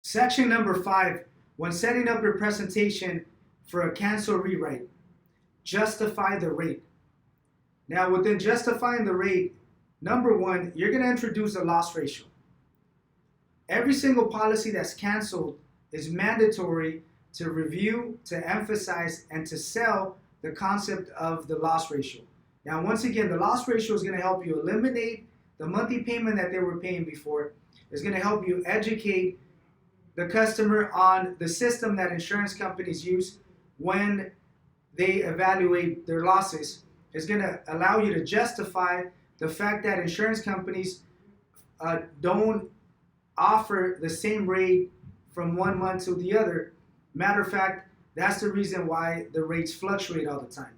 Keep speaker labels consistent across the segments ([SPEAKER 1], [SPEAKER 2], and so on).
[SPEAKER 1] Section number 5, when setting up your presentation for a cancel rewrite, justify the rate. Now within justifying the rate, number 1, you're going to introduce a loss ratio. Every single policy that's canceled is mandatory to review, to emphasize, and to sell the concept of the loss ratio. Now once again, the loss ratio is going to help you eliminate the monthly payment that they were paying before. It's going to help you educate the customer on the system that insurance companies use when they evaluate their losses. It's going to allow you to justify the fact that insurance companies don't offer the same rate from one month to the other. Matter of fact, that's the reason why the rates fluctuate all the time.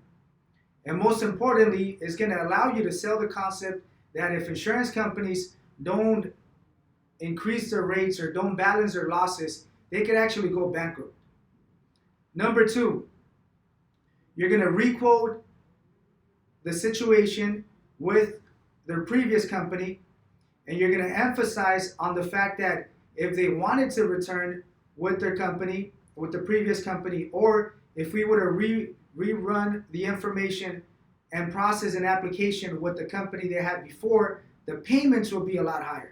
[SPEAKER 1] And most importantly, it's going to allow you to sell the concept that if insurance companies don't increase their rates or don't balance their losses, they could actually go bankrupt. Number 2, you're going to requote the situation with their previous company, and you're going to emphasize on the fact that if they wanted to return with their company, with the previous company, or if we were to rerun the information and process an application with the company they had before, the payments will be a lot higher.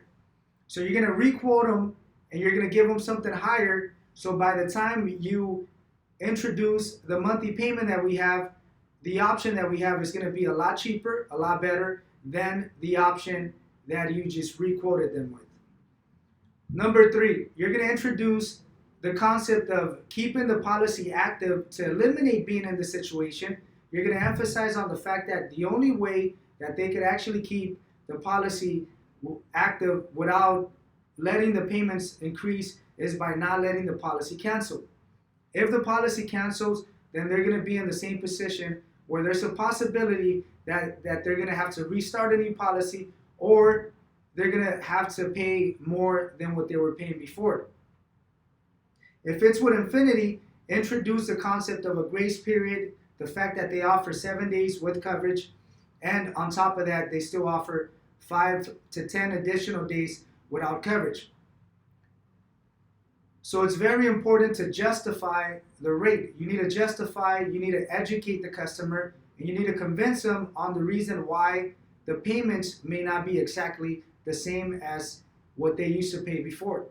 [SPEAKER 1] So you're going to requote them and you're going to give them something higher. So by the time you introduce the monthly payment that we have, the option that we have is going to be a lot cheaper, a lot better than the option that you just requoted them with. Number 3, you're going to introduce the concept of keeping the policy active to eliminate being in the situation. You're going to emphasize on the fact that the only way that they could actually keep the policy active without letting the payments increase is by not letting the policy cancel. If the policy cancels, then they're going to be in the same position where there's a possibility that they're going to have to restart a new policy, or they're going to have to pay more than what they were paying before. If it's with Infinity, introduce the concept of a grace period, the fact that they offer 7 days with coverage, and on top of that, they still offer 5 to 10 additional days without coverage. So it's very important to justify the rate. You need to justify, you need to educate the customer, and you need to convince them on the reason why the payments may not be exactly the same as what they used to pay before.